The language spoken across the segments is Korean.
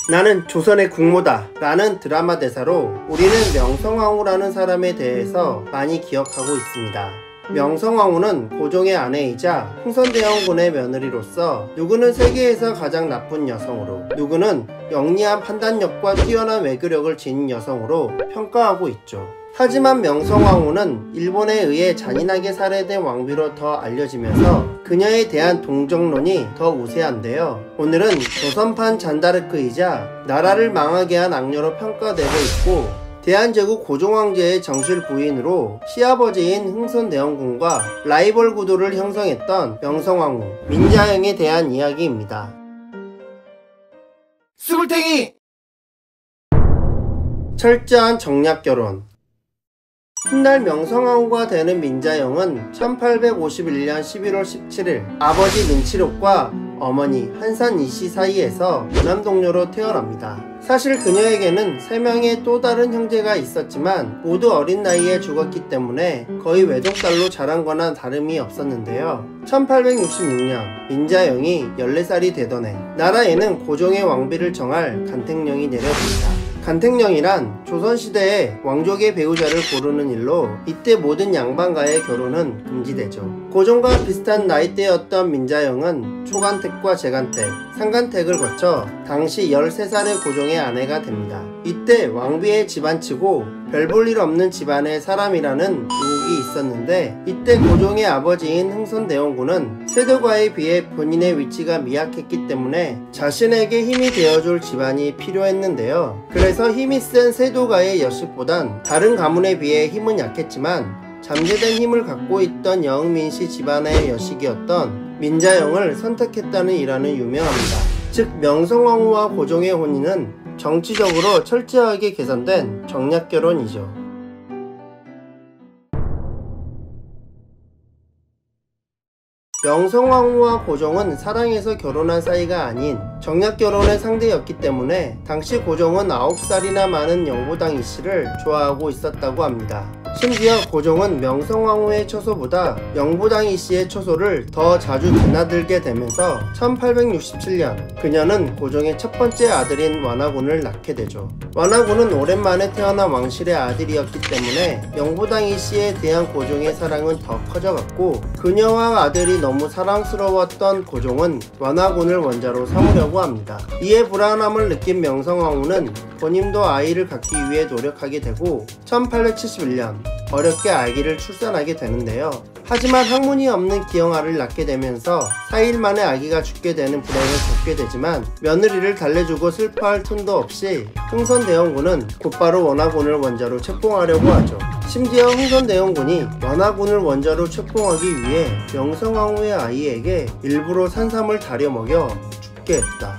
나는 조선의 국모다 라는 드라마 대사로 우리는 명성황후라는 사람에 대해서 많이 기억하고 있습니다. 명성황후는 고종의 아내이자 흥선대원군의 며느리로서 누구는 세계에서 가장 나쁜 여성으로, 누구는 영리한 판단력과 뛰어난 외교력을 지닌 여성으로 평가하고 있죠. 하지만 명성황후는 일본에 의해 잔인하게 살해된 왕비로 더 알려지면서 그녀에 대한 동정론이 더 우세한데요. 오늘은 조선판 잔다르크이자 나라를 망하게 한 악녀로 평가되고 있고, 대한제국 고종황제의 정실 부인으로 시아버지인 흥선대원군과 라이벌 구도를 형성했던 명성황후, 민자영에 대한 이야기입니다. 수굴탱이! 철저한 정략결혼. 훗날 명성황후가 되는 민자영은 1851년 11월 17일 아버지 민치록과 어머니 한산 이씨 사이에서 무남동녀로 태어납니다. 사실 그녀에게는 3명의 또 다른 형제가 있었지만 모두 어린 나이에 죽었기 때문에 거의 외동딸로 자란 거나 다름이 없었는데요. 1866년 민자영이 14살이 되던 해, 나라에는 고종의 왕비를 정할 간택령이 내려집니다. 간택령이란 조선시대에 왕족의 배우자를 고르는 일로 이때 모든 양반과의 결혼은 금지되죠. 고종과 비슷한 나이대였던 민자영은 초간택과 재간택, 상간택을 거쳐 당시 13살의 고종의 아내가 됩니다. 이때 왕비의 집안치고 별 볼 일 없는 집안의 사람이라는 유혹이 있었는데, 이때 고종의 아버지인 흥선대원군은 세도가에 비해 본인의 위치가 미약했기 때문에 자신에게 힘이 되어줄 집안이 필요했는데요. 그래서 힘이 센 세도가의 여식보단 다른 가문에 비해 힘은 약했지만 잠재된 힘을 갖고 있던 영민씨 집안의 여식이었던 민자영을 선택했다는 일화는 유명합니다. 즉 명성황후와 고종의 혼인은 정치적으로 철저하게 계산된 정략결혼이죠. 명성황후와 고종은 사랑해서 결혼한 사이가 아닌 정략결혼의 상대였기 때문에 당시 고종은 9살이나 많은 영부당 이씨를 좋아하고 있었다고 합니다. 심지어 고종은 명성황후의 처소보다 영부당 이씨의 처소를 더 자주 드나들게 되면서 1867년 그녀는 고종의 첫 번째 아들인 완화군을 낳게 되죠. 완화군은 오랜만에 태어난 왕실의 아들이었기 때문에 영부당 이씨에 대한 고종의 사랑은 더 커져갔고, 그녀와 아들이 너무 사랑스러웠던 고종은 완화군을 원자로 삼으려고 합니다. 이에 불안함을 느낀 명성황후는 본인도 아이를 갖기 위해 노력하게 되고 1871년 어렵게 아기를 출산하게 되는데요. 하지만 학문이 없는 기형아를 낳게 되면서 4일 만에 아기가 죽게 되는 불행을 겪게 되지만 며느리를 달래주고 슬퍼할 틈도 없이 흥선대원군은 곧바로 완화군을 원자로 책봉하려고 하죠. 심지어 흥선대원군이 완화군을 원자로 책봉하기 위해 명성황후의 아이에게 일부러 산삼을 다려 먹여 죽게 했다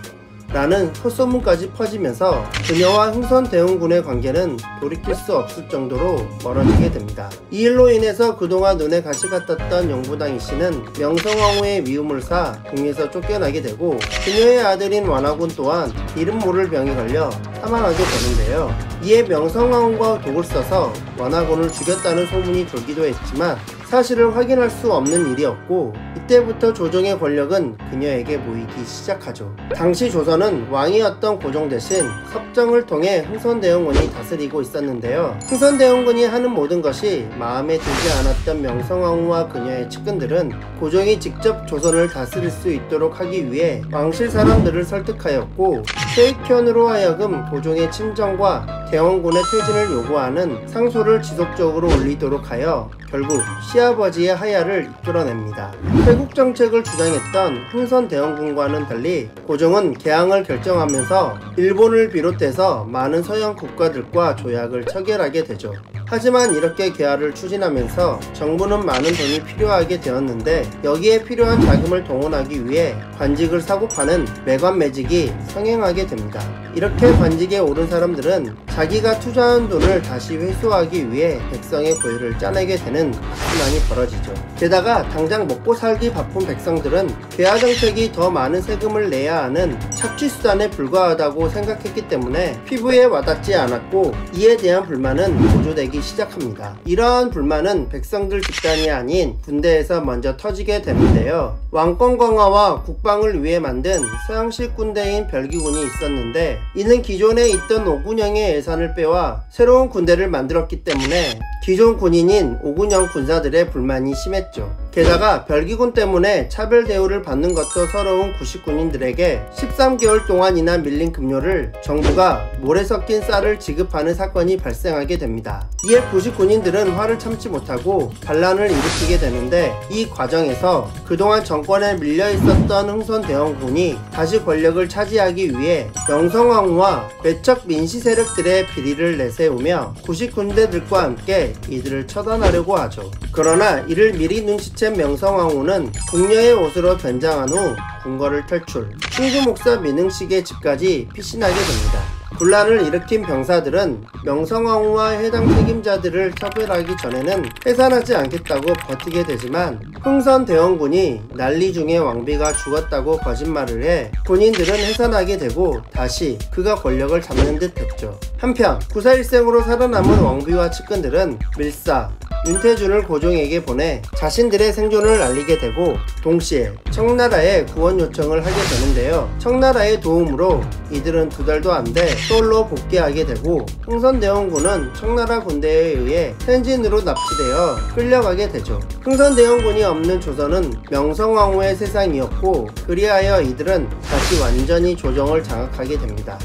라는 헛소문까지 퍼지면서 그녀와 흥선대원군의 관계는 돌이킬 수 없을 정도로 멀어지게 됩니다. 이 일로 인해서 그동안 눈에 가시 같았던 영부당 이씨는 명성황후의 미움을 사 궁에서 쫓겨나게 되고, 그녀의 아들인 완화군 또한 이름 모를 병에 걸려 사망하게 되는데요. 이에 명성황후가 독을 써서 완화군을 죽였다는 소문이 돌기도 했지만 사실을 확인할 수 없는 일이었고, 이때부터 조정의 권력은 그녀에게 모이기 시작하죠. 당시 조선은 왕이었던 고종 대신 섭정을 통해 흥선대원군이 다스리고 있었는데요. 흥선대원군이 하는 모든 것이 마음에 들지 않았던 명성황후와 그녀의 측근들은 고종이 직접 조선을 다스릴 수 있도록 하기 위해 왕실 사람들을 설득하였고, 세익현으로 하여금 고종의 침정과 대원군의 퇴진을 요구하는 상소를 지속적으로 올리도록 하여 결국 시아버지의 하야를 이끌어냅니다. 회국정책을 주장했던 흥선대원군과는 달리 고종은 개항을 결정하면서 일본을 비롯해서 많은 서양 국가들과 조약을 체결하게 되죠. 하지만 이렇게 개화를 추진하면서 정부는 많은 돈이 필요하게 되었는데, 여기에 필요한 자금을 동원하기 위해 관직을 사고 파는 매관매직이 성행하게 됩니다. 이렇게 관직에 오른 사람들은 자기가 투자한 돈을 다시 회수하기 위해 백성의 고유를 짜내게 되는 악순환이 벌어지죠. 게다가 당장 먹고 살기 바쁜 백성들은 개화 정책이 더 많은 세금을 내야 하는 착취수단에 불과하다고 생각했기 때문에 피부에 와닿지 않았고, 이에 대한 불만은 고조되기 일으키기 시작합니다. 이러한 불만은 백성들 집단이 아닌 군대에서 먼저 터지게 되는데요. 왕권 강화와 국방을 위해 만든 서양식 군대인 별기군이 있었는데, 이는 기존에 있던 오군형의 예산을 빼와 새로운 군대를 만들었기 때문에 기존 군인인 오군형 군사들의 불만이 심했죠. 게다가 별기군 때문에 차별 대우를 받는 것도 서러운 구식군인들에게 13개월 동안이나 밀린 급료를 정부가 모래 섞인 쌀을 지급하는 사건이 발생하게 됩니다. 이에 구식군인들은 화를 참지 못하고 반란을 일으키게 되는데, 이 과정에서 그동안 정권에 밀려 있었던 흥선대원군이 다시 권력을 차지하기 위해 명성황후와 외척 민시 세력들의 비리를 내세우며 구식군대들과 함께 이들을 처단하려고 하죠. 그러나 이를 미리 눈치챈 명성황후는 궁녀의 옷으로 변장한 후 궁궐을 탈출, 충주 목사 민흥식의 집까지 피신하게 됩니다. 분란을 일으킨 병사들은 명성황후와 해당 책임자들을 처벌하기 전에는 해산하지 않겠다고 버티게 되지만, 흥선대원군이 난리 중에 왕비가 죽었다고 거짓말을 해 군인들은 해산하게 되고 다시 그가 권력을 잡는 듯 했죠. 한편 구사일생으로 살아남은 왕비와 측근들은 밀사, 윤태준을 고종에게 보내 자신들의 생존을 알리게 되고, 동시에 청나라에 구원 요청을 하게 되는데요. 청나라의 도움으로 이들은 2달도 안 돼 서울로 복귀하게 되고, 흥선대원군은 청나라 군대에 의해 텐진으로 납치되어 끌려가게 되죠. 흥선대원군이 없는 조선은 명성황후의 세상이었고, 그리하여 이들은 다시 완전히 조정을 장악하게 됩니다.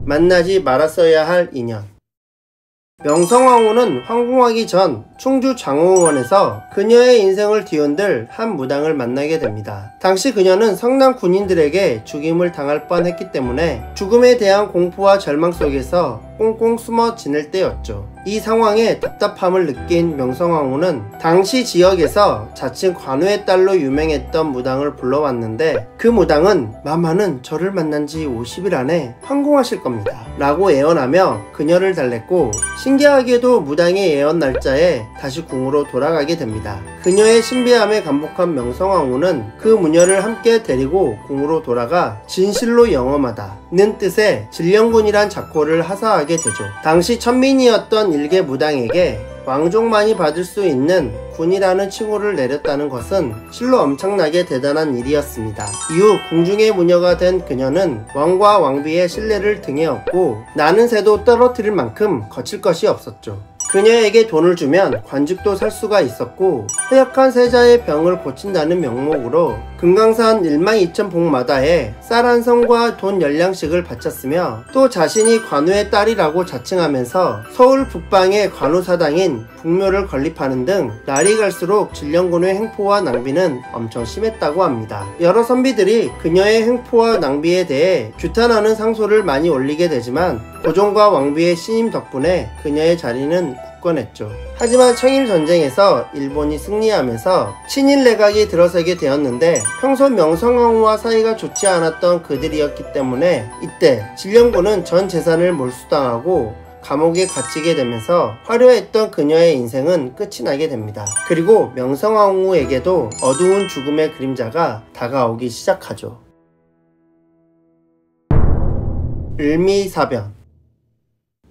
만나지 말았어야 할 인연. 명성황후는 황궁하기 전 충주 장호원에서 그녀의 인생을 뒤흔들 한 무당을 만나게 됩니다. 당시 그녀는 성남 군인들에게 죽임을 당할 뻔했기 때문에 죽음에 대한 공포와 절망 속에서 꽁꽁 숨어 지낼 때였죠. 이 상황에 답답함을 느낀 명성황후는 당시 지역에서 자칭 관우의 딸로 유명했던 무당을 불러왔는데, 그 무당은 마마는 저를 만난 지 50일 안에 황궁하실 겁니다 라고 예언하며 그녀를 달랬고, 신기하게도 무당의 예언 날짜에 다시 궁으로 돌아가게 됩니다. 그녀의 신비함에 감복한 명성황후는 그 무녀를 함께 데리고 궁으로 돌아가 진실로 영험하다는 뜻의 진령군이란 작호를 하사하게 되죠. 당시 천민이었던 일개 무당에게 왕족만이 받을 수 있는 군이라는 칭호를 내렸다는 것은 실로 엄청나게 대단한 일이었습니다. 이후 궁중의 무녀가 된 그녀는 왕과 왕비의 신뢰를 등에 업고 나는 새도 떨어뜨릴 만큼 거칠 것이 없었죠. 그녀에게 돈을 주면 관직도 살 수가 있었고, 허약한 세자의 병을 고친다는 명목으로 금강산 12,000봉마다에 쌀 한 성과 돈 10량씩을 바쳤으며, 또 자신이 관우의 딸이라고 자칭하면서 서울 북방의 관우사당인 북묘를 건립하는 등 날이 갈수록 진령군의 횡포와 낭비는 엄청 심했다고 합니다. 여러 선비들이 그녀의 횡포와 낭비에 대해 규탄하는 상소를 많이 올리게 되지만, 고종과 왕비의 신임 덕분에 그녀의 자리는 굳건했죠. 하지만 청일전쟁에서 일본이 승리하면서 친일 내각이 들어서게 되었는데, 평소 명성황후와 사이가 좋지 않았던 그들이었기 때문에 이때 진령군은 전 재산을 몰수당하고 감옥에 갇히게 되면서 화려했던 그녀의 인생은 끝이 나게 됩니다. 그리고 명성황후에게도 어두운 죽음의 그림자가 다가오기 시작하죠. 을미사변.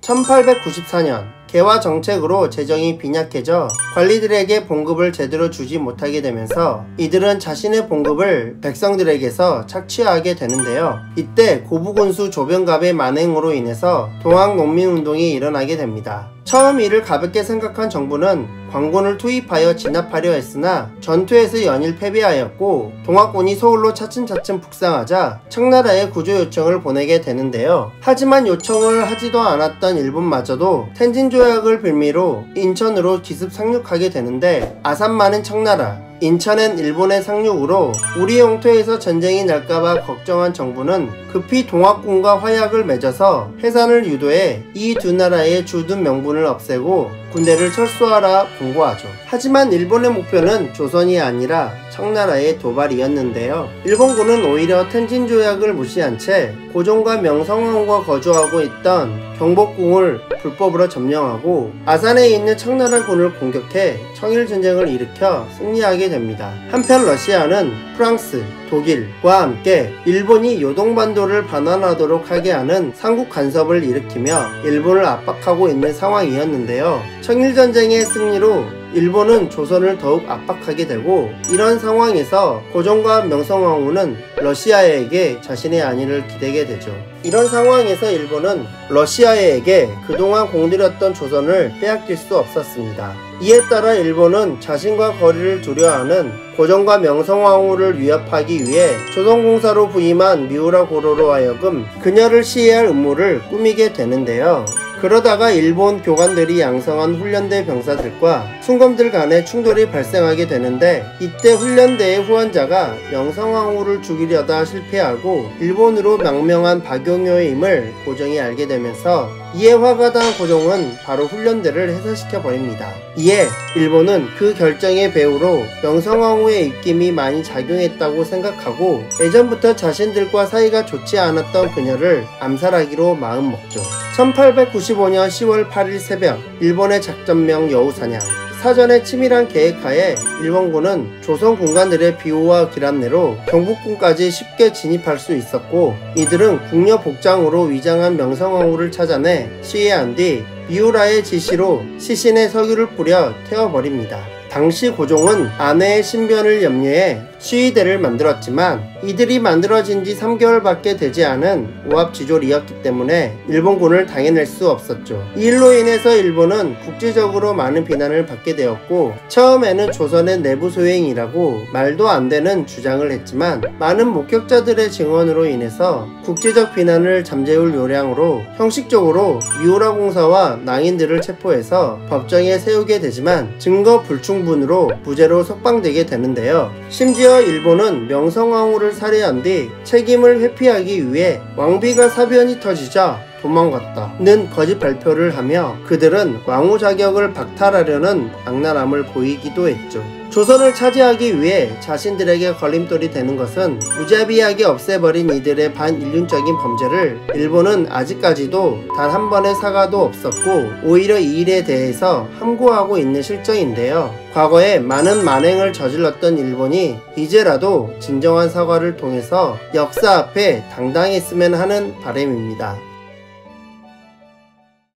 1894년 개화 정책으로 재정이 빈약해져 관리들에게 봉급을 제대로 주지 못하게 되면서 이들은 자신의 봉급을 백성들에게서 착취하게 되는데요. 이때 고부군수 조병갑의 만행으로 인해서 동학농민운동이 일어나게 됩니다. 처음 이를 가볍게 생각한 정부는 관군을 투입하여 진압하려 했으나 전투에서 연일 패배하였고, 동학군이 서울로 차츰차츰 북상하자 청나라에 구조 요청을 보내게 되는데요. 하지만 요청을 하지도 않았던 일본마저도 텐진조약을 빌미로 인천으로 기습 상륙하게 되는데, 아산 많은 청나라, 인천엔 일본의 상륙으로 우리 영토에서 전쟁이 날까봐 걱정한 정부는 급히 동학군과 화약을 맺어서 해산을 유도해 이 두 나라의 주둔 명분을 없애고 군대를 철수하라 공고하죠. 하지만 일본의 목표는 조선이 아니라 청나라의 도발이었는데요. 일본군은 오히려 텐진조약을 무시한 채 고종과 명성황후가 거주하고 있던 경복궁을 불법으로 점령하고 아산에 있는 청나라군을 공격해 청일전쟁을 일으켜 승리하게 됩니다. 한편 러시아는 프랑스, 독일과 함께 일본이 요동반도를 반환하도록 하게 하는 삼국 간섭을 일으키며 일본을 압박하고 있는 상황이었는데요. 청일전쟁의 승리로 일본은 조선을 더욱 압박하게 되고, 이런 상황에서 고종과 명성황후는 러시아에게 자신의 안위를 기대게 되죠. 이런 상황에서 일본은 러시아에게 그동안 공들였던 조선을 빼앗길 수 없었습니다. 이에 따라 일본은 자신과 거리를 두려워하는 고종과 명성황후를 위협하기 위해 조선공사로 부임한 미우라 고로로 하여금 그녀를 시해할 음모를 꾸미게 되는데요. 그러다가 일본 교관들이 양성한 훈련대 병사들과 순검들 간의 충돌이 발생하게 되는데, 이때 훈련대의 후원자가 명성황후를 죽이려다 실패하고 일본으로 망명한 박용효의 힘을 고종이 알게 되면서 이에 화가 난 고종은 바로 훈련대를 해산시켜 버립니다. 이에 일본은 그 결정의 배후로 명성황후의 입김이 많이 작용했다고 생각하고 예전부터 자신들과 사이가 좋지 않았던 그녀를 암살하기로 마음먹죠. 1895년 10월 8일 새벽, 일본의 작전명 여우사냥. 사전에 치밀한 계획하에 일본군은 조선 군관들의 비호와 기란내로 경복궁까지 쉽게 진입할 수 있었고, 이들은 궁녀 복장으로 위장한 명성황후를 찾아내 시해한 뒤 미우라의 지시로 시신에 석유를 뿌려 태워버립니다. 당시 고종은 아내의 신변을 염려해 시위대를 만들었지만 이들이 만들어진 지 3개월밖에 되지 않은 오합지졸이었기 때문에 일본군을 당해낼 수 없었죠. 이 일로 인해서 일본은 국제적으로 많은 비난을 받게 되었고, 처음에는 조선의 내부 소행이라고 말도 안 되는 주장을 했지만 많은 목격자들의 증언으로 인해서 국제적 비난을 잠재울 요량으로 형식적으로 미우라 공사와 낭인들을 체포해서 법정에 세우게 되지만 증거 불충분으로 무죄로 석방되게 되는데요. 심지어 일본은 명성황후를 살해한 뒤 책임을 회피하기 위해 왕비가 사변이 터지자 도망갔다는 거짓 발표를 하며 그들은 왕후 자격을 박탈하려는 악랄함을 보이기도 했죠. 조선을 차지하기 위해 자신들에게 걸림돌이 되는 것은 무자비하게 없애버린 이들의 반인륜적인 범죄를 일본은 아직까지도 단 한 번의 사과도 없었고, 오히려 이 일에 대해서 함구하고 있는 실정인데요. 과거에 많은 만행을 저질렀던 일본이 이제라도 진정한 사과를 통해서 역사 앞에 당당했으면 하는 바람입니다.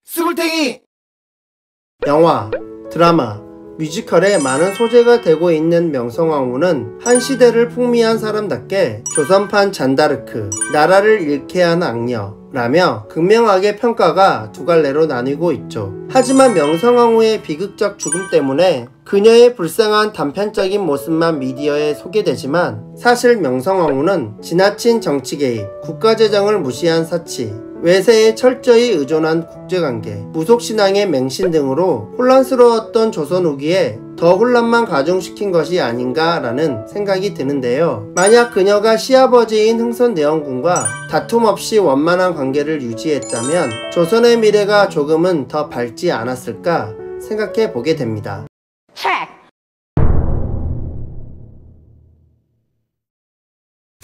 스물탱이! 영화, 드라마, 뮤지컬에 많은 소재가 되고 있는 명성황후는 한 시대를 풍미한 사람답게 조선판 잔다르크, 나라를 잃게 한 악녀 라며 극명하게 평가가 두 갈래로 나뉘고 있죠. 하지만 명성황후의 비극적 죽음 때문에 그녀의 불쌍한 단편적인 모습만 미디어에 소개되지만, 사실 명성황후는 지나친 정치 개입, 국가재정을 무시한 사치, 외세에 철저히 의존한 국제관계, 무속신앙의 맹신 등으로 혼란스러웠던 조선 후기에 더 혼란만 가중시킨 것이 아닌가라는 생각이 드는데요. 만약 그녀가 시아버지인 흥선대원군과 다툼 없이 원만한 관계를 유지했다면 조선의 미래가 조금은 더 밝지 않았을까 생각해 보게 됩니다. check.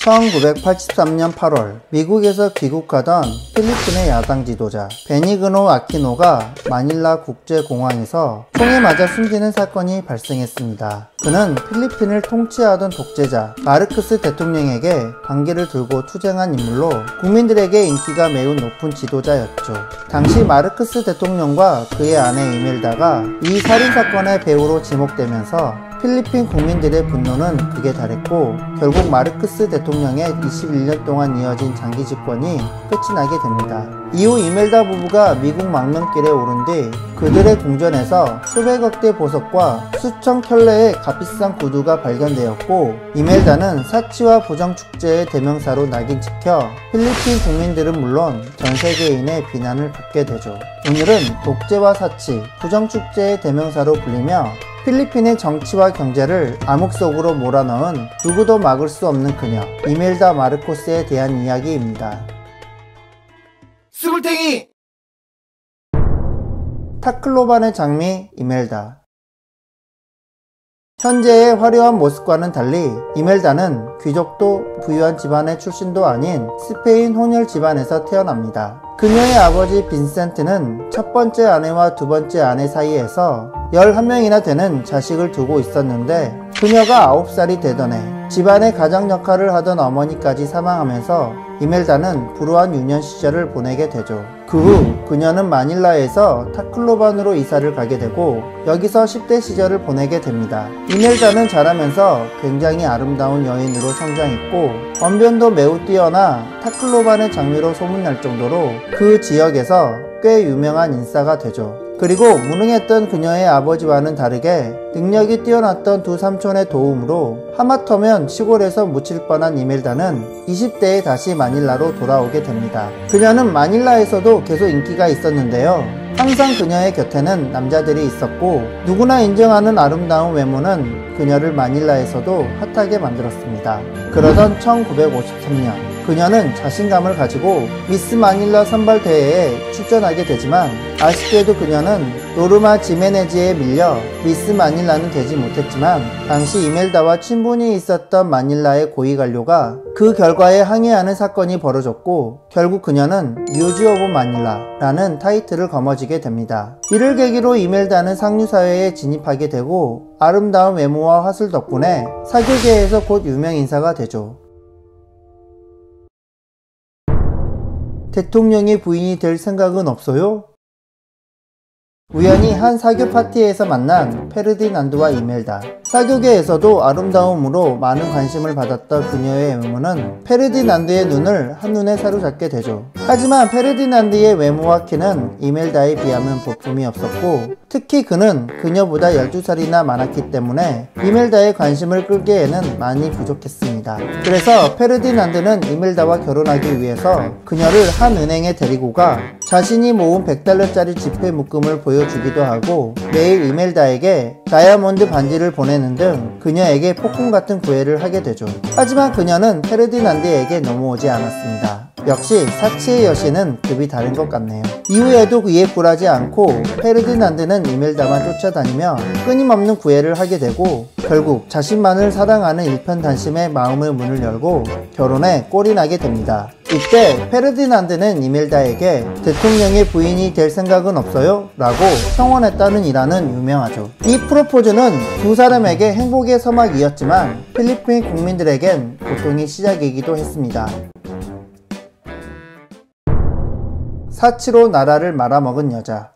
1983년 8월 미국에서 귀국하던 필리핀의 야당 지도자 베니그노 아키노가 마닐라 국제공항에서 총에 맞아 숨지는 사건이 발생했습니다. 그는 필리핀을 통치하던 독재자 마르크스 대통령에게 관계를 두고 투쟁한 인물로 국민들에게 인기가 매우 높은 지도자였죠. 당시 마르크스 대통령과 그의 아내 이멜다가 이 살인사건의 배우로 지목되면서 필리핀 국민들의 분노는 극에 달했고, 결국 마르크스 대통령의 21년 동안 이어진 장기 집권이 끝이 나게 됩니다. 이후 이멜다 부부가 미국 망명길에 오른 뒤 그들의 궁전에서 수백억 대 보석과 수천 켤레의 값비싼 구두가 발견되었고, 이멜다는 사치와 부정축제의 대명사로 낙인찍혀 필리핀 국민들은 물론 전 세계인의 비난을 받게 되죠. 오늘은 독재와 사치, 부정축제의 대명사로 불리며 필리핀의 정치와 경제를 암흑 속으로 몰아넣은 누구도 막을 수 없는 그녀 이멜다 마르코스에 대한 이야기입니다. 스물탱이! 타클로반의 장미 이멜다. 현재의 화려한 모습과는 달리 이멜다는 귀족도 부유한 집안의 출신도 아닌 스페인 혼혈 집안에서 태어납니다. 그녀의 아버지 빈센트는 첫 번째 아내와 두 번째 아내 사이에서 11명이나 되는 자식을 두고 있었는데 그녀가 9살이 되던 해 집안의 가장 역할을 하던 어머니까지 사망하면서 이멜다는 불우한 유년 시절을 보내게 되죠. 그 후 그녀는 마닐라에서 타클로반으로 이사를 가게 되고 여기서 10대 시절을 보내게 됩니다. 이멜다는 자라면서 굉장히 아름다운 여인으로 성장했고 언변도 매우 뛰어나 타클로반의 장미로 소문날 정도로 그 지역에서 꽤 유명한 인싸가 되죠. 그리고 무능했던 그녀의 아버지와는 다르게 능력이 뛰어났던 두 삼촌의 도움으로 하마터면 시골에서 묻힐 뻔한 이멜다는 20대에 다시 마닐라로 돌아오게 됩니다. 그녀는 마닐라에서도 계속 인기가 있었는데요. 항상 그녀의 곁에는 남자들이 있었고 누구나 인정하는 아름다운 외모는 그녀를 마닐라에서도 핫하게 만들었습니다. 그러던 1953년 그녀는 자신감을 가지고 미스 마닐라 선발 대회에 출전하게 되지만 아쉽게도 그녀는 노르마 지메네즈에 밀려 미스 마닐라는 되지 못했지만 당시 이멜다와 친분이 있었던 마닐라의 고위관료가 그 결과에 항의하는 사건이 벌어졌고 결국 그녀는 뮤즈 오브 마닐라라는 타이틀을 거머쥐게 됩니다. 이를 계기로 이멜다는 상류사회에 진입하게 되고 아름다운 외모와 화술 덕분에 사교계에서 곧 유명인사가 되죠. 대통령의 부인이 될 생각은 없어요? 우연히 한 사교 파티에서 만난 페르디난드와 이멜다. 사교계에서도 아름다움으로 많은 관심을 받았던 그녀의 외모는 페르디난드의 눈을 한눈에 사로잡게 되죠. 하지만 페르디난드의 외모와 키는 이멜다에 비하면 볼품이 없었고 특히 그는 그녀보다 12살이나 많았기 때문에 이멜다의 관심을 끌기에는 많이 부족했습니다. 그래서 페르디난드는 이멜다와 결혼하기 위해서 그녀를 한 은행에 데리고 가 자신이 모은 100달러짜리 지폐 묶음을 보여주기도 하고 매일 이멜다에게 다이아몬드 반지를 보내는 등 그녀에게 폭군 같은 구애를 하게 되죠. 하지만 그녀는 페르디난드에게 넘어오지 않았습니다. 역시 사치의 여신은 급이 다른 것 같네요. 이후에도 그에 굴하지 않고 페르디난드는 이멜다만 쫓아다니며 끊임없는 구애를 하게 되고 결국 자신만을 사랑하는 일편단심의 마음의 문을 열고 결혼에 꼴이 나게 됩니다. 이때 페르디난드는 이멜다에게 대통령의 부인이 될 생각은 없어요? 라고 청원했다는 일화는 유명하죠. 이 프로포즈는 두 사람에게 행복의 서막이었지만 필리핀 국민들에겐 고통의 시작이기도 했습니다. 사치로 나라를 말아먹은 여자.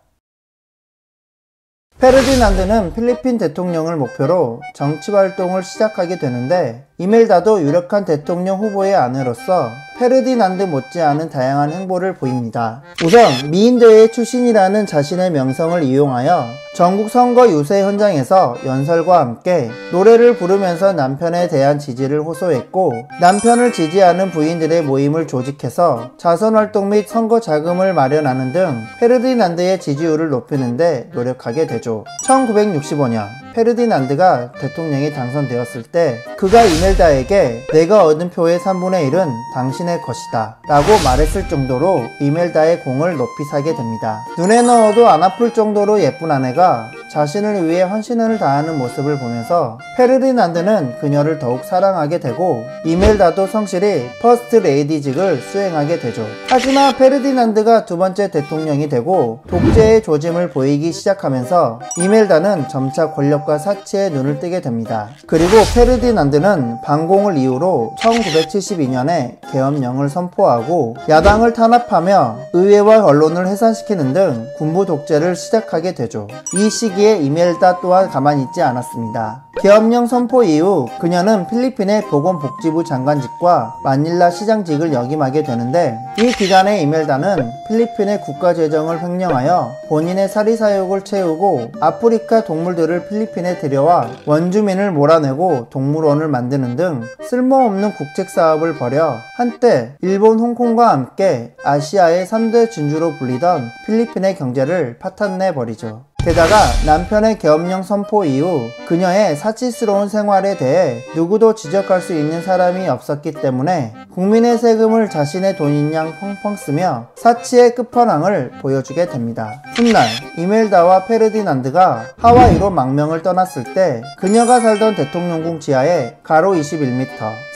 페르디난드는 필리핀 대통령을 목표로 정치활동을 시작하게 되는데 이멜다도 유력한 대통령 후보의 아내로서 페르디난드 못지않은 다양한 행보를 보입니다. 우선 미인대회 출신이라는 자신의 명성을 이용하여 전국 선거 유세 현장에서 연설과 함께 노래를 부르면서 남편에 대한 지지를 호소했고 남편을 지지하는 부인들의 모임을 조직해서 자선활동 및 선거 자금을 마련하는 등 페르디난드의 지지율을 높이는 데 노력하게 되죠. 1965년 페르디난드가 대통령이 당선되었을 때 그가 이멜다에게 내가 얻은 표의 3분의 1은 당신의 것이다 라고 말했을 정도로 이멜다의 공을 높이 사게 됩니다. 눈에 넣어도 안 아플 정도로 예쁜 아내가 자신을 위해 헌신을 다하는 모습을 보면서 페르디난드는 그녀를 더욱 사랑하게 되고 이멜다도 성실히 퍼스트 레이디직을 수행하게 되죠. 하지만 페르디난드가 두 번째 대통령이 되고 독재의 조짐을 보이기 시작하면서 이멜다는 점차 권력과 사치에 눈을 뜨게 됩니다. 그리고 페르디난드는 반공을 이유로 1972년에 계엄령을 선포하고 야당을 탄압하며 의회와 언론을 해산시키는 등 군부 독재를 시작하게 되죠. 이 시기에 이멜다 또한 가만히 있지 않았습니다. 계엄령 선포 이후 그녀는 필리핀의 보건복지부 장관직과 마닐라 시장직을 역임하게 되는데 이 기간에 이멜다는 필리핀의 국가재정을 횡령하여 본인의 사리사욕을 채우고 아프리카 동물들을 필리핀에 들여와 원주민을 몰아내고 동물원을 만드는 등 쓸모없는 국책사업을 벌여 한때 일본, 홍콩과 함께 아시아의 3대 진주로 불리던 필리핀의 경제를 파탄내버리죠. 게다가 남편의 계엄령 선포 이후 그녀의 사치스러운 생활에 대해 누구도 지적할 수 있는 사람이 없었기 때문에 국민의 세금을 자신의 돈인 양 펑펑 쓰며 사치의 끝판왕을 보여주게 됩니다. 훗날 이멜다와 페르디난드가 하와이로 망명을 떠났을 때 그녀가 살던 대통령궁 지하에 가로 21m,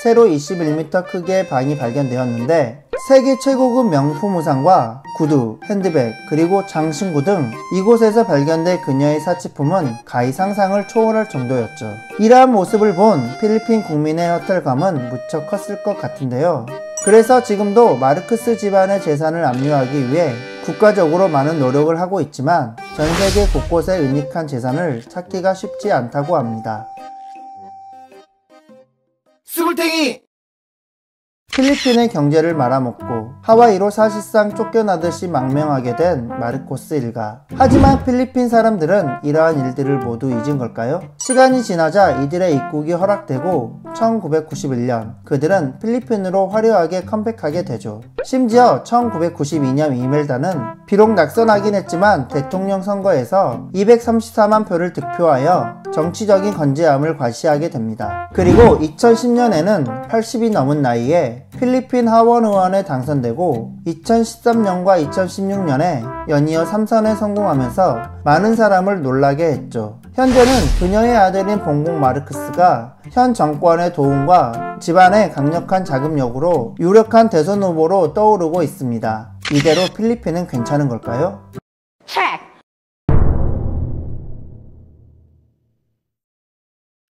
세로 21m 크기의 방이 발견되었는데 세계 최고급 명품 의상과 구두, 핸드백, 그리고 장신구 등 이곳에서 발견된 그녀의 사치품은 가히 상상을 초월할 정도였죠. 이러한 모습을 본 필리핀 국민의 허탈감은 무척 컸을 것 같은데요. 그래서 지금도 마르크스 집안의 재산을 압류하기 위해 국가적으로 많은 노력을 하고 있지만 전 세계 곳곳에 은닉한 재산을 찾기가 쉽지 않다고 합니다. 스물탱이! 필리핀의 경제를 말아먹고 하와이로 사실상 쫓겨나듯이 망명하게 된 마르코스 일가. 하지만 필리핀 사람들은 이러한 일들을 모두 잊은 걸까요? 시간이 지나자 이들의 입국이 허락되고 1991년 그들은 필리핀으로 화려하게 컴백하게 되죠. 심지어 1992년 이멜다는 비록 낙선하긴 했지만 대통령 선거에서 234만 표를 득표하여 정치적인 건재함을 과시하게 됩니다. 그리고 2010년에는 80이 넘은 나이에 필리핀 하원 의원에 당선되고 2013년과 2016년에 연이어 3선에 성공하면서 많은 사람을 놀라게 했죠. 현재는 그녀의 아들인 봉공 마르크스가 현 정권의 도움과 집안의 강력한 자금력으로 유력한 대선 후보로 떠오르고 있습니다. 이대로 필리핀은 괜찮은 걸까요?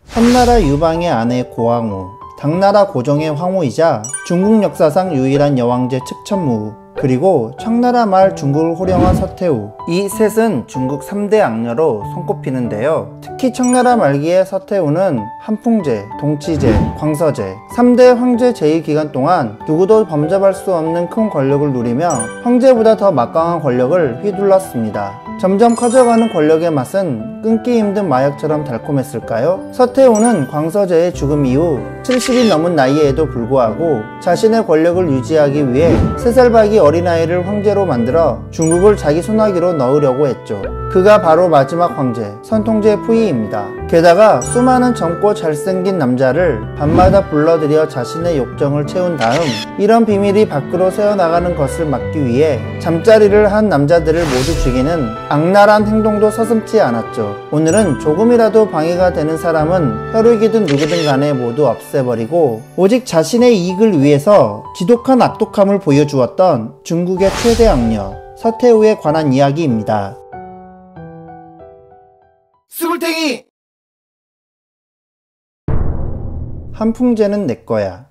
한나라 유방의 아내 고왕후, 당나라 고종의 황후이자 중국 역사상 유일한 여왕제 측천무후, 그리고 청나라 말 중국을 호령한 서태후, 이 셋은 중국 3대 악녀로 손꼽히는데요. 특히 청나라 말기의 서태후는 한풍제, 동치제, 광서제 3대 황제 제위 기간 동안 누구도 범접할 수 없는 큰 권력을 누리며 황제보다 더 막강한 권력을 휘둘렀습니다. 점점 커져가는 권력의 맛은 끊기 힘든 마약처럼 달콤했을까요? 서태후는 광서제의 죽음 이후 70이 넘은 나이에도 불구하고 자신의 권력을 유지하기 위해 3살박이 어린아이를 황제로 만들어 중국을 자기 손아귀로 넣으려고 했죠. 그가 바로 마지막 황제, 선통제 푸이입니다. 게다가 수많은 젊고 잘생긴 남자를 밤마다 불러들여 자신의 욕정을 채운 다음 이런 비밀이 밖으로 새어나가는 것을 막기 위해 잠자리를 한 남자들을 모두 죽이는 악랄한 행동도 서슴지 않았죠. 오늘은 조금이라도 방해가 되는 사람은 혈육이든 누구든 간에 모두 없애버리고 오직 자신의 이익을 위해서 지독한 악독함을 보여주었던 중국의 최대 악녀 서태후에 관한 이야기입니다. 스물탱이! 한풍제는 내꺼야.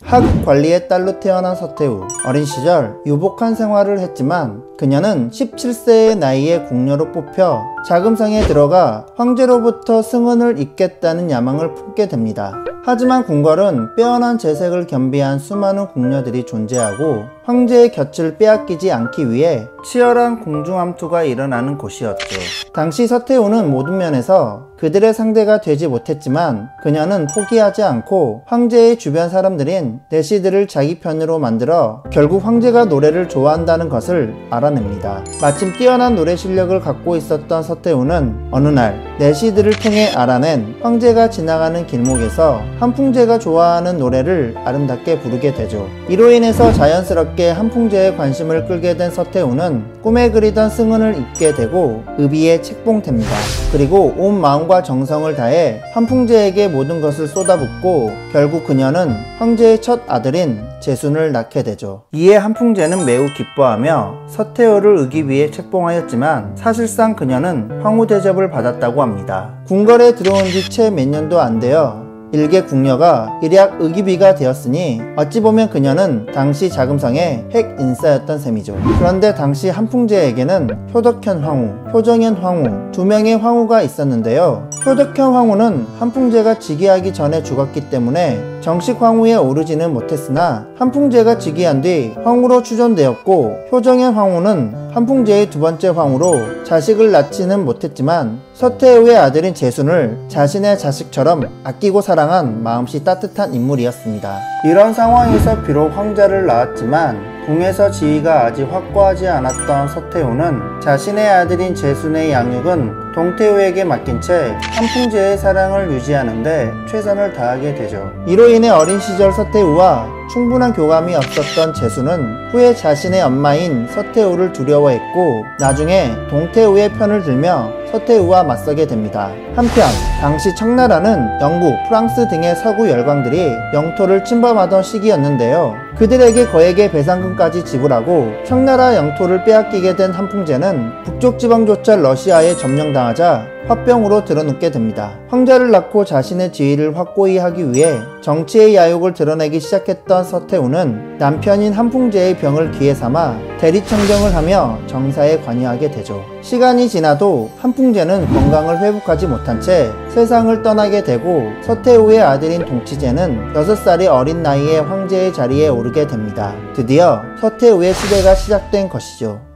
하급 관리의 딸로 태어난 서태후. 어린 시절 유복한 생활을 했지만 그녀는 17세의 나이에 궁녀로 뽑혀 자금성에 들어가 황제로부터 승은을 입겠다는 야망을 품게 됩니다. 하지만 궁궐은 빼어난 재색을 겸비한 수많은 궁녀들이 존재하고 황제의 곁을 빼앗기지 않기 위해 치열한 궁중암투가 일어나는 곳이었죠. 당시 서태후는 모든 면에서 그들의 상대가 되지 못했지만 그녀는 포기하지 않고 황제의 주변 사람들인 내시들을 자기 편으로 만들어 결국 황제가 노래를 좋아한다는 것을 알아냅니다. 마침 뛰어난 노래 실력을 갖고 있었던 서태후는 어느 날 내시들을 통해 알아낸 황제가 지나가는 길목에서 한풍제가 좋아하는 노래를 아름답게 부르게 되죠. 이로 인해서 자연스럽게 한풍제의 관심을 끌게 된 서태후는 꿈에 그리던 승은을 입게 되고 의비에 책봉됩니다. 그리고 온 마음과 정성을 다해 한풍제에게 모든 것을 쏟아붓고 결국 그녀는 황제의 첫 아들인 제순을 낳게 되죠. 이에 한풍제는 매우 기뻐하며 서태후를 의기비에 책봉하였지만 사실상 그녀는 황후 대접을 받았다고 합니다. 궁궐에 들어온 지 채 몇 년도 안 되어 일개 궁녀가 일약 의기비가 되었으니 어찌 보면 그녀는 당시 자금성의 핵 인싸였던 셈이죠. 그런데 당시 한풍제에게는 효덕현 황후, 효정현 황후 두 명의 황후가 있었는데요. 효덕현 황후는 한풍제가 즉위하기 전에 죽었기 때문에 정식 황후에 오르지는 못했으나 한풍제가 즉위한 뒤 황후로 추존되었고 효정현 황후는 한풍제의 두 번째 황후로 자식을 낳지는 못했지만 서태후의 아들인 제순을 자신의 자식처럼 아끼고 사랑한 마음씨 따뜻한 인물이었습니다. 이런 상황에서 비록 황자를 낳았지만 궁에서 지위가 아직 확고하지 않았던 서태후는 자신의 아들인 제순의 양육은 동태후에게 맡긴 채 한풍제의 사랑을 유지하는데 최선을 다하게 되죠. 이로 인해 어린 시절 서태후와 충분한 교감이 없었던 제순은 후에 자신의 엄마인 서태후를 두려워했고 나중에 동태후의 편을 들며 서태후와 맞서게 됩니다. 한편 당시 청나라는 영국, 프랑스 등의 서구 열강들이 영토를 침범하던 시기였는데요. 그들에게 거액의 배상금까지 지불하고 청나라 영토를 빼앗기게 된 한풍제는 북쪽 지방조차 러시아에 점령당하자 화병으로 드러눕게 됩니다. 황자를 낳고 자신의 지위를 확고히 하기 위해 정치의 야욕을 드러내기 시작했던 서태후는 남편인 한풍제의 병을 기회 삼아 대리청정을 하며 정사에 관여하게 되죠. 시간이 지나도 한풍제는 건강을 회복하지 못한 채 세상을 떠나게 되고 서태후의 아들인 동치제는 6살이 어린 나이에 황제의 자리에 오르게 됩니다. 드디어 서태후의 시대가 시작된 것이죠.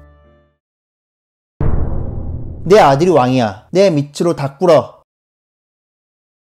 내 아들이 왕이야. 내 밑으로 다 꿇어.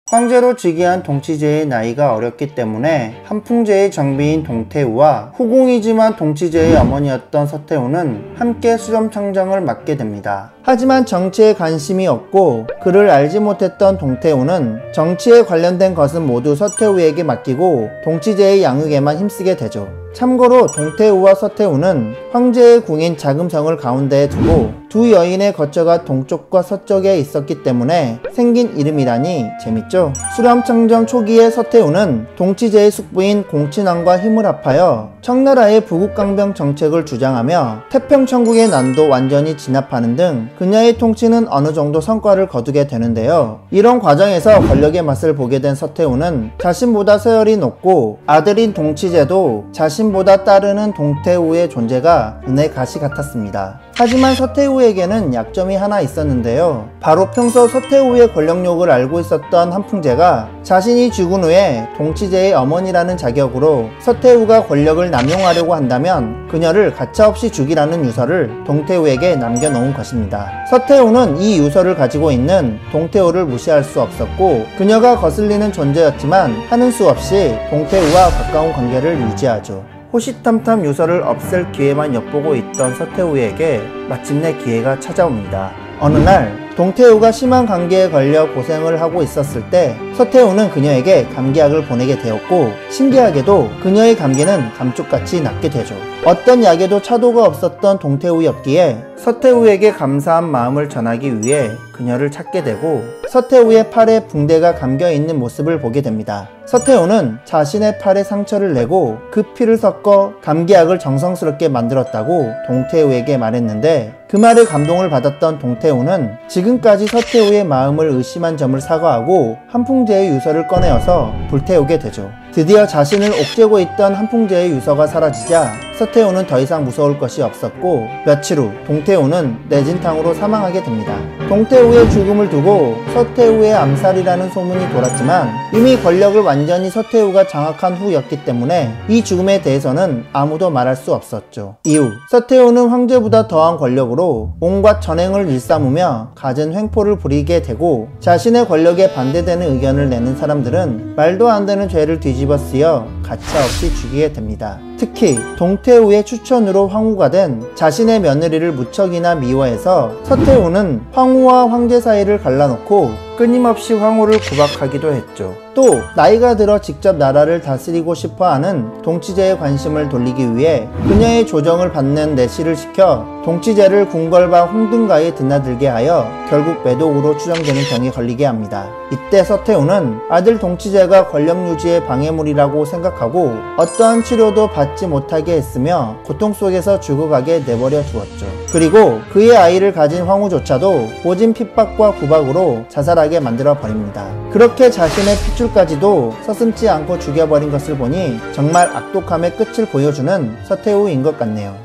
황제로 즉위한 동치제의 나이가 어렸기 때문에 한풍제의 정비인 동태후와 후궁이지만 동치제의 어머니였던 서태후는 함께 수렴청정을 맡게 됩니다. 하지만 정치에 관심이 없고 그를 알지 못했던 동태후는 정치에 관련된 것은 모두 서태후에게 맡기고 동치제의 양육에만 힘쓰게 되죠. 참고로 동태후와 서태후는 황제의 궁인 자금성을 가운데에 두고 두 여인의 거처가 동쪽과 서쪽에 있었기 때문에 생긴 이름이라니 재밌죠? 수렴청정 초기에 서태후는 동치제의 숙부인 공친왕과 힘을 합하여 청나라의 부국강병 정책을 주장하며 태평천국의 난도 완전히 진압하는 등 그녀의 통치는 어느 정도 성과를 거두게 되는데요. 이런 과정에서 권력의 맛을 보게 된 서태후는 자신보다 세월이 높고 아들인 동치제도 자신보다 따르는 동태후의 존재가 눈에 가시 같았습니다. 하지만 서태후에게는 약점이 하나 있었는데요. 바로 평소 서태후의 권력욕을 알고 있었던 한풍제가 자신이 죽은 후에 동치제의 어머니라는 자격으로 서태후가 권력을 남용하려고 한다면 그녀를 가차없이 죽이라는 유서를 동태후에게 남겨놓은 것입니다. 서태후는 이 유서를 가지고 있는 동태후를 무시할 수 없었고 그녀가 거슬리는 존재였지만 하는 수 없이 동태후와 가까운 관계를 유지하죠. 호시탐탐 유서를 없앨 기회만 엿보고 있던 서태후에게 마침내 기회가 찾아옵니다. 어느 날 동태후가 심한 감기에 걸려 고생을 하고 있었을 때 서태후는 그녀에게 감기약을 보내게 되었고 신기하게도 그녀의 감기는 감쪽같이 낫게 되죠. 어떤 약에도 차도가 없었던 동태후였기에 서태후에게 감사한 마음을 전하기 위해 그녀를 찾게 되고 서태후의 팔에 붕대가 감겨있는 모습을 보게 됩니다. 서태후는 자신의 팔에 상처를 내고 그 피를 섞어 감기약을 정성스럽게 만들었다고 동태후에게 말했는데 그 말에 감동을 받았던 동태후는 지금까지 서태후의 마음을 의심한 점을 사과하고 한풍제의 유서를 꺼내어서 불태우게 되죠. 드디어 자신을 옥죄고 있던 한풍제의 유서가 사라지자 서태후는 더 이상 무서울 것이 없었고 며칠 후 동태후는 뇌진탕으로 사망하게 됩니다. 동태후의 죽음을 두고 서태후의 암살이라는 소문이 돌았지만 이미 권력을 완전히 서태후가 장악한 후였기 때문에 이 죽음에 대해서는 아무도 말할 수 없었죠. 이후 서태후는 황제보다 더한 권력으로 온갖 전횡을 일삼으며 갖은 횡포를 부리게 되고 자신의 권력에 반대되는 의견을 내는 사람들은 말도 안 되는 죄를 뒤집어 쓰여 가차없이 죽이게 됩니다. 특히 동태후의 추천으로 황후가 된 자신의 며느리를 무척이나 미워해서 서태후는 황후와 황제 사이를 갈라놓고 끊임없이 황후를 구박하기도 했죠. 또 나이가 들어 직접 나라를 다스리고 싶어하는 동치제의 관심을 돌리기 위해 그녀의 조정을 받는 내시를 시켜 동치제를 궁궐과 홍등가에 드나들게 하여 결국 매독으로 추정되는 병에 걸리게 합니다. 이때 서태후는 아들 동치제가 권력 유지의 방해물이라고 생각하고 어떠한 치료도 받지 못하게 했으며 고통 속에서 죽어가게 내버려 두었죠. 그리고 그의 아이를 가진 황후조차도 모진 핍박과 구박으로 자살하게 만들어 버립니다. 그렇게 자신의 핏줄까지도 서슴지 않고 죽여버린 것을 보니 정말 악독함의 끝을 보여주는 서태후인 것 같네요.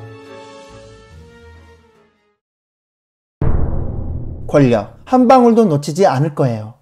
권력 한 방울도 놓치지 않을 거예요.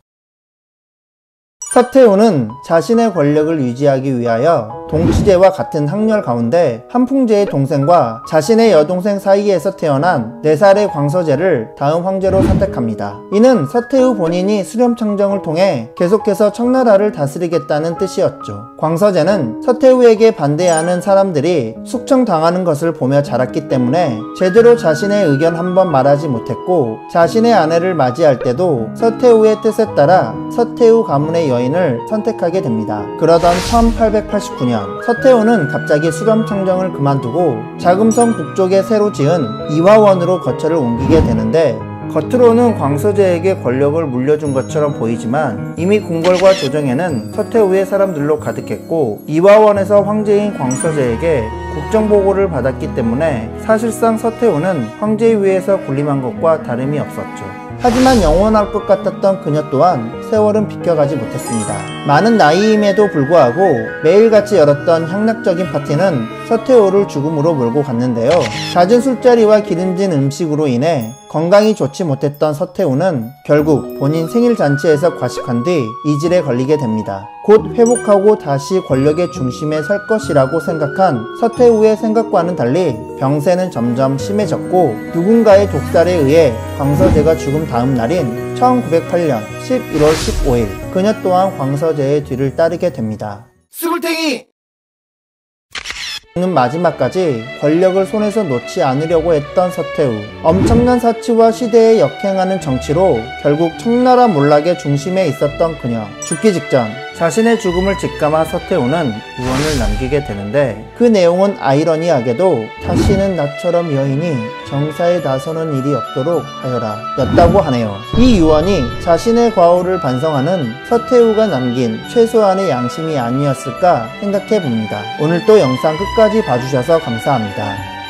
서태후는 자신의 권력을 유지하기 위하여 동치제와 같은 학렬 가운데 한풍제의 동생과 자신의 여동생 사이에서 태어난 4살의 광서제를 다음 황제로 선택합니다. 이는 서태후 본인이 수렴청정을 통해 계속해서 청나라를 다스리겠다는 뜻이었죠. 광서제는 서태후에게 반대하는 사람들이 숙청당하는 것을 보며 자랐기 때문에 제대로 자신의 의견 한번 말하지 못했고 자신의 아내를 맞이할 때도 서태후의 뜻에 따라 서태후 가문의 여인을 선택하게 됩니다. 그러던 1889년 서태후는 갑자기 수렴청정을 그만두고 자금성 북쪽에 새로 지은 이화원으로 거처를 옮기게 되는데 겉으로는 광서제에게 권력을 물려준 것처럼 보이지만 이미 궁궐과 조정에는 서태후의 사람들로 가득했고 이화원에서 황제인 광서제에게 국정보고를 받았기 때문에 사실상 서태후는 황제 위에서 군림한 것과 다름이 없었죠. 하지만 영원할 것 같았던 그녀 또한 세월은 비켜가지 못했습니다. 많은 나이임에도 불구하고 매일같이 열었던 향락적인 파티는 서태후를 죽음으로 몰고 갔는데요. 잦은 술자리와 기름진 음식으로 인해 건강이 좋지 못했던 서태후는 결국 본인 생일 잔치에서 과식한 뒤 이질에 걸리게 됩니다. 곧 회복하고 다시 권력의 중심에 설 것이라고 생각한 서태후의 생각과는 달리 병세는 점점 심해졌고 누군가의 독살에 의해 광서제가 죽은 다음 날인 1908년 11월 15일 그녀 또한 광서제의 뒤를 따르게 됩니다. 수굴탱이! 는 마지막까지 권력을 손에서 놓지 않으려고 했던 서태후. 엄청난 사치와 시대에 역행하는 정치로 결국 청나라 몰락의 중심에 있었던 그녀. 죽기 직전 자신의 죽음을 직감한 서태후는 유언을 남기게 되는데 그 내용은 아이러니하게도 다시는 나처럼 여인이 정사에 나서는 일이 없도록 하여라 였다고 하네요. 이 유언이 자신의 과오를 반성하는 서태후가 남긴 최소한의 양심이 아니었을까 생각해 봅니다. 오늘도 영상 끝까지 봐주셔서 감사합니다.